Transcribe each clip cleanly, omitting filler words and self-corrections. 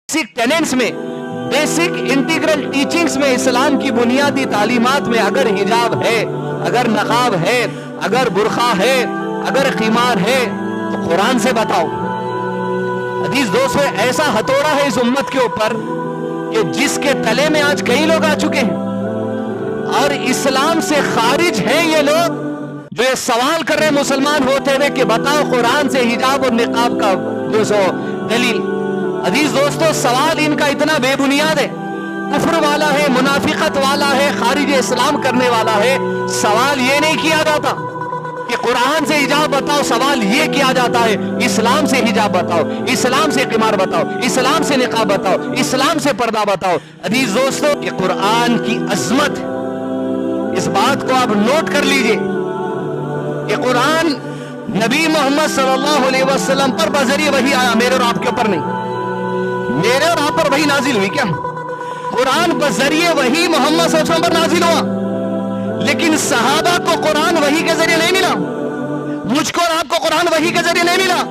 Basic tenets میں، basic integral teachings میں، اسلام کی بنیادی تعلیمات میں اگر حجاب ہے، اگر نقاب ہے، اگر برقع ہے، اگر خمار ہے، تو قرآن سے بتاؤ۔ حدیث دوستو، ایسا ہتھوڑا ہے اس امت کے اوپر کہ جس کے تلے میں آج کئی لوگ آ چکے ہیں، اور اسلام سے خارج ہیں یہ لوگ جو یہ سوال کر رہے ہیں مسلمان ہوتے ہوئے کہ بتاؤ قرآن سے حجاب اور نقاب کا جو سو دلیل۔ عزیز دوستو، سوال ان کا اتنا بے بنیاد ہے، کفر والا ہے، منافقت والا ہے، خارج اسلام کرنے والا ہے۔ سوال یہ نہیں کیا جاتا کہ قرآن سے حجاب بتاؤ، سوال یہ کیا جاتا ہے اسلام سے حجاب بتاؤ، اسلام سے قمار بتاؤ، اسلام سے نقاب بتاؤ، اسلام سے پردہ بتاؤ۔ عزیز دوستو، کہ قرآن کی عظمت، اس بات کو آپ نوٹ کر لیجئے کہ قرآن نبی محمد صلی اللہ علیہ وسلم پر بذریعہ وحی آیا، میرے اور آپ کے اوپر نہیں۔ میرے اور آپ پر وحی نازل ہوئی کیا؟ قرآن بذریعہ وحی محمد صلی اللہ علیہ وسلم پر نازل ہوا، لیکن صحابہ کو قرآن وحی کے ذریعے نہیں ملا، مجھ کو اور آپ کو قرآن وحی کے ذریعے نہیں ملا۔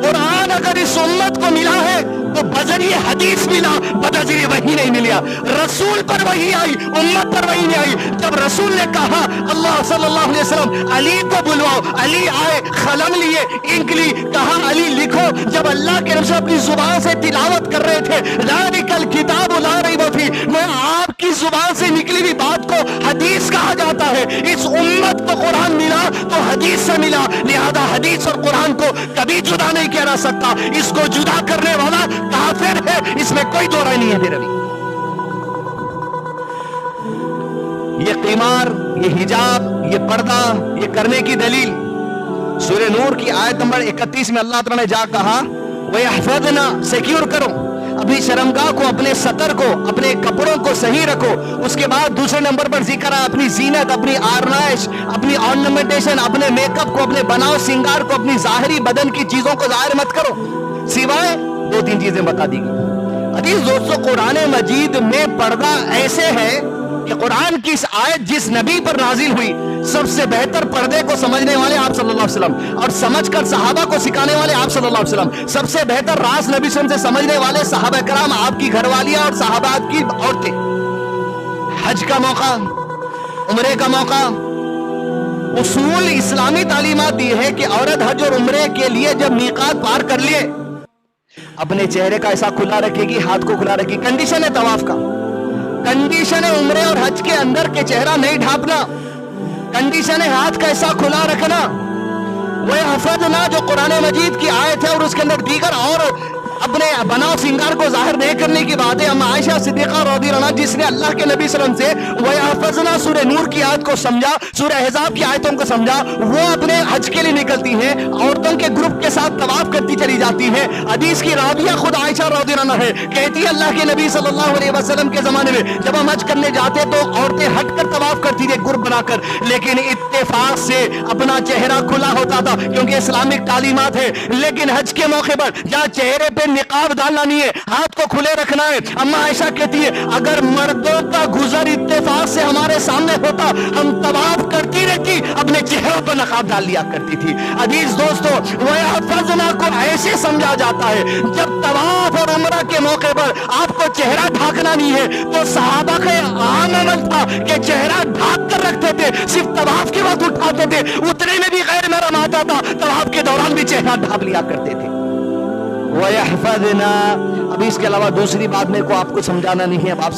قرآن اگر اس امت کو ملا ہے تو بذریعہ حدیث ملا، بذریعہ وحی نہیں ملا۔ رسول پر وحی آئی، امت پر وحی نہیں آئی۔ جب رسول نے کہا اللہ صلی اللہ علیہ وسلم علی کو بلواؤ، علی آئے، قلم لیے، انک لی، کہا علی لکھو۔ جب اللہ کے رسول اپنی زبان سے تلاوت کر رہے تھے ذالک الکتاب لا ریب فیہ، میں آپ کی زبان سے نکلی ہوئی بات کو حدیث کہا جاتا ہے۔ اس امت کو قرآن ملا تو حدیث سے ملا، لہذا حدیث اور قرآن کو کبھی جدا نہیں کیا جا سکتا۔ اس کو جدا کرنے والا کافر ہے، اس میں کوئی دو رائے نہیں ہے میرے بھی۔ یہ قمار، یہ حجاب، یہ پردہ، یہ کرنے کی دلیل سورہ نور کی آیت نمبر 31 میں اللہ تعالیٰ نے جا کہا وَيَحْفَظْنَا، سیکیور کرو اپنی شرمگاہ کو، اپنے سطر کو، اپنے کپڑوں کو صحیح رکھو۔ اس کے بعد دوسرے نمبر پر ذکر ہے اپنی زینت، اپنی آرائش، اپنی آرنامنٹیشن، اپنے میک اپ کو، اپنے بناؤ سنگار کو، اپنی ظاہری بدن کی چیزوں کو ظاہر مت کرو، سوائے دو تین چیزیں بتا دی گئی۔ عزیز دوستو، قرآن مجید میں پردہ ایسے ہے کہ قرآن کی اس آیت جس نبی پر نازل ہوئی، سب سے بہتر پردے کو سمجھنے والے آپ صلی اللہ علیہ وسلم، اور سمجھ کر صحابہ کو سکھانے والے آپ صلی اللہ علیہ وسلم، سب سے بہتر راز نبی صلی اللہ علیہ وسلم سے سمجھنے والے صحابہ کرام، آپ کی گھر والیاں اور صحابات کی عورتیں۔ حج کا موقع، عمرے کا موقع، اصول اسلامی تعلیمات دی ہے کہ عورت حج اور عمرے کے لیے جب میقات پار کر لیے اپنے چہرے کا ایسا کھلا رکھے گی، ہاتھ کو کھلا رکھے گی۔ کنڈیشن ہے طواف کا، کنڈیشن ہے عمرے اور حج کے اندر کے چہرہ نہیں ڈھانپنا، کنڈیشن ہے ہاتھ کا ایسا کھلا رکھنا۔ وَيَحْفَظْنَا جو قرآن مجید کی آیت ہے اور اس کے اندر دیگر اور اپنے بناؤ سنگار کو ظاہر نہیں کرنے کی بات ہے۔ اما عائشہ صدیقہ رضی اللہ عنہا جس نے اللہ کے نبی صلی اللہ علیہ وسلم سے وَيَحْفَظْنَا سورہ نور کی آیت کو سمجھا، سورہ احزاب کی آیتوں کو سمجھا، وہ اپنے حج کے لیے نکلتی ہیں، عورتوں کے گروپ کے ساتھ طواف کرتی چلی جاتی ہیں۔ حدیث کی راویہ خود عائشہ رضی اللہ عنہا ہے، کہتی ہے اللہ کے نبی صلی اللہ علیہ وسلم کے زمانے میں جب ہم حج کرنے جاتے تو عورتیں ہٹ کر طواف کرتی تھی گروپ بنا کر، لیکن اتفاق سے اپنا چہرہ کھلا ہوتا تھا کیونکہ اسلامک تعلیمات ہے۔ لیکن حج کے موقع پر جہاں چہرے پہ نقاب ڈالنا نہیں ہے، ہاتھ کو کھلے رکھنا ہے، اما عائشہ کہتی ہے اگر مردوں کا گزر اتفاق سے ہمارے سامنے ہوتا ہم طواف کرتی رہتی، اپنے چہروں پر نقاب ڈال لیا کرتی تھی۔ عزیز دوستو، وَيَحْفَظْنَا کو ایسے سمجھا جاتا ہے جب طواف اور عمرہ کے موقع پر آپ کو چہرہ ڈھانکنا نہیں ہے تو صحابہ کا عام عمل تھا کہ چہرہ ڈھانک کر رکھتے تھے، صرف طواف کے وقت اٹھاتے تھے، اتنے میں بھی غیر محرم آتا تھا طواف کے دوران بھی چہرہ ڈھانپ لیا کرتے تھے۔ وَيَحْفَظْنَا، اب اس کے علاوہ دوسری بات میرے کو آپ کو سمجھانا نہیں ہے، اب آپ